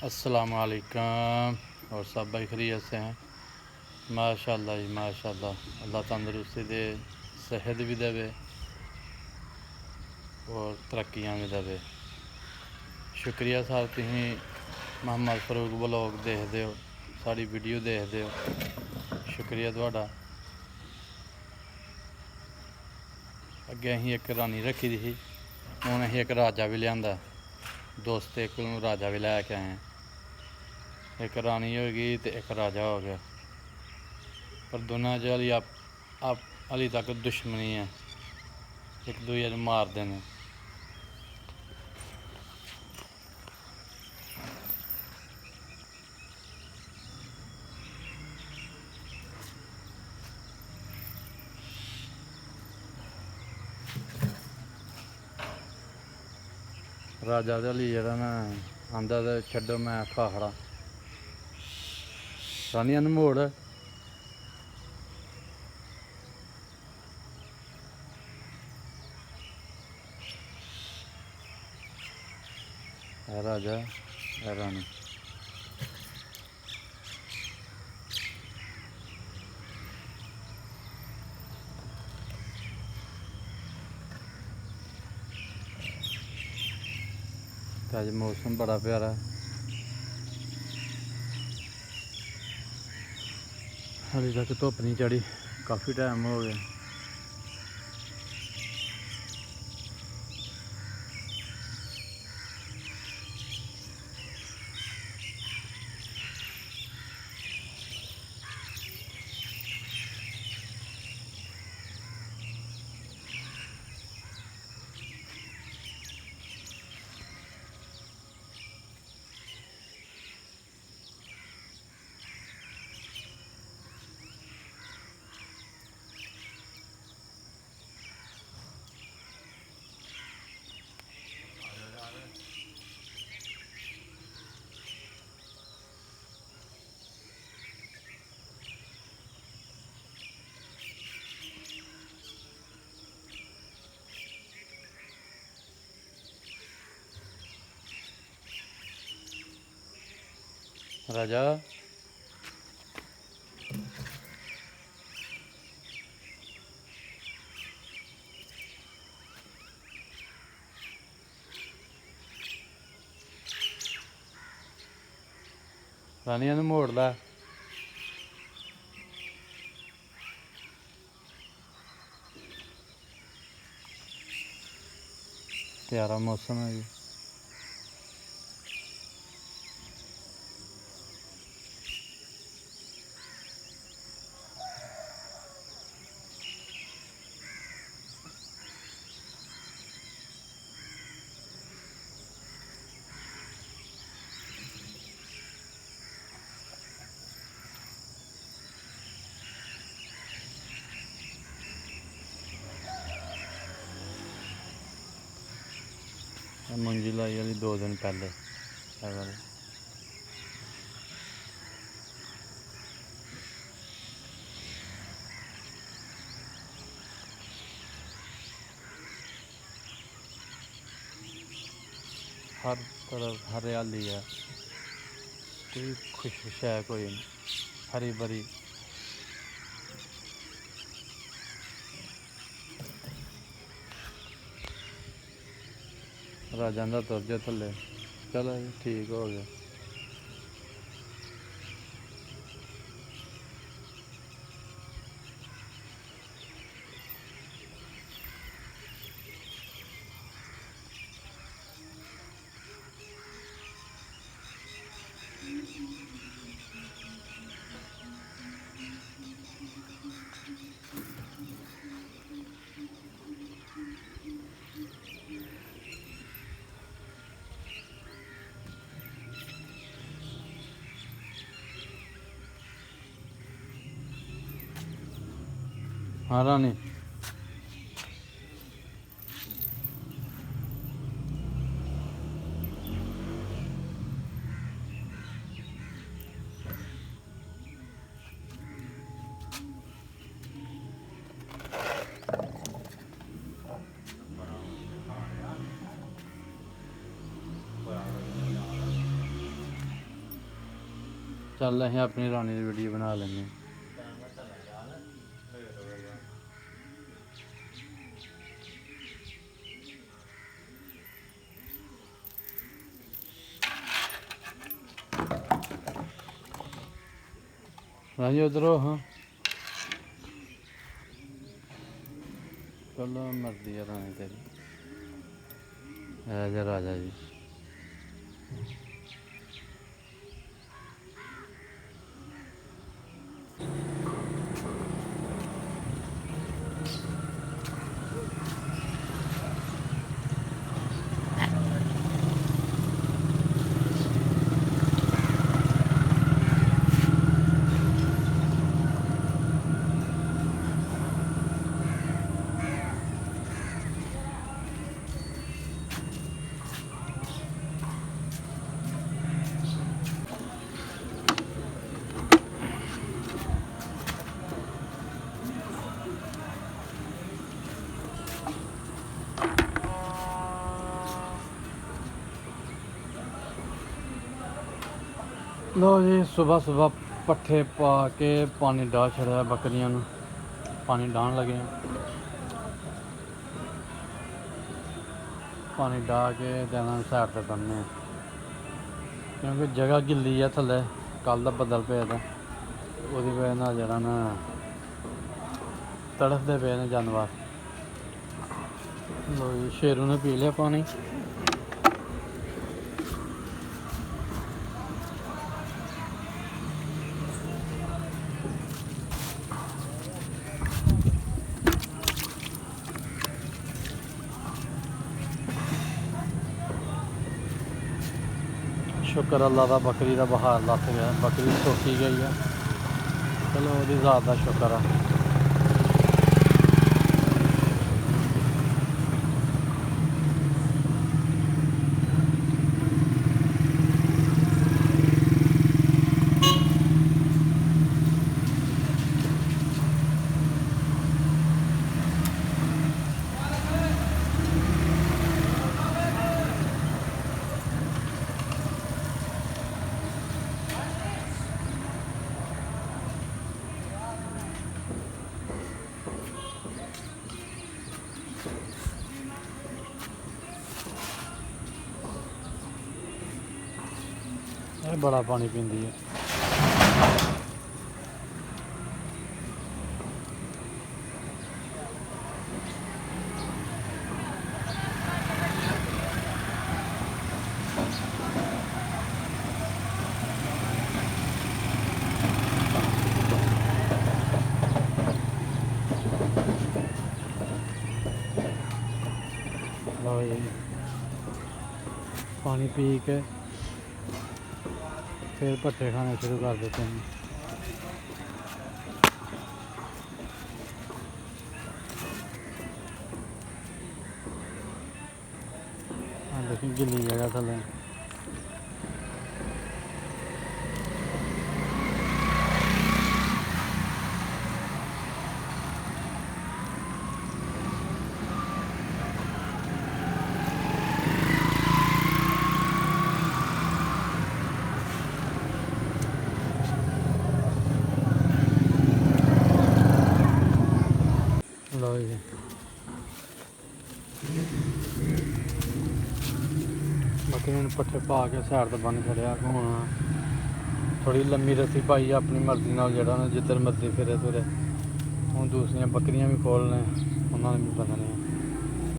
अस्सलाम वालेकुम। और सब भाई खैरियत से हैं? माशाल्लाह जी माशाल्लाह। अल्लाह तंदरुस्ती दे, सेहत भी देवे और तरक्कियां भी देवे। शुक्रिया साहब, तुसीं मोहम्मद फरूक ब्लॉग देखदे हो, साड़ी वीडियो देखदे हो, शुक्रिया तुहाडा। अग्गें असीं इक रानी रखी दी ही, हून असीं इक राजा भी लेआंदा, दोस्ते कोलों राजा भी लै के आए हैं। एक रानी हो गई तो एक राजा हो गया, पर दोनों च हाली तक दुश्मनी है, एक दूए नूं मारदे ने। राजा ते हली जेह्ड़ा ना आंदा ते छड्डो मैं खाखड़ा। रानी अन मोड़ है राजा है रानी। अज मौसम बड़ा प्यारा है, हाली तक धुप्प नहीं चढ़ी, काफ़ी टाइम हो गया। राजा रानी अन मोड़ लै। प्यारा मौसम है जी। मुंजी लाई अली 2 दिन पहले हर तरफ हरियाली है, कोई खुश है कोई नहीं, हरी भरी। राजा का तुर जा थले, चलो जी ठीक हो गया। हाँ रानी ਚੱਲ ਅਸੀਂ ਆਪਣੀ ਰਾਣੀ ਦੀ ਵੀਡੀਓ ਬਣਾ ਲੈਂਦੇ ਹਾਂ। ਰਾਜੀ ਉਧਰੋਂ ਹਾਂ ਚਲੋ ਮਰਦੀ ਆ ਰਾਣੀ ਤੇਰੀ। ਰਾਜਾ ਰਾਜਾ ਜੀ लो जी सुबह सुबह पट्ठे पा के पानी डाल छड़िया बकरियां नूं पानी डाहन लगे पानी डाह के साइड पर बनने क्योंकि जगह गिल्ली है थल्ले कल दा बदल पे ओहदी वजह नाल जेहड़ा ना तड़फदे पे ने जानवर। लो जी शेरू ने पी लिया पानी। शुक्र अल्लाह का बकरी का बहार लथ गया बकरी सोखी गई है। चलो वो ज़ात का शुक्र है। बड़ा पानी पींदी है। लो जी पानी पी के फिर पट्ठे खाने शुरू कर देते हैं। देखिए गिल्ली जगह थले लो जी बकरियों पट्ठे पा के साइड तो बन छड़िया। हूँ थोड़ी लम्मी रस्सी पाई अपनी मर्जी नाल जिधर मर्जी फिरे तुरे। हूँ दूसरिया बकरियां भी खोलने उन्होंने भी बदलने।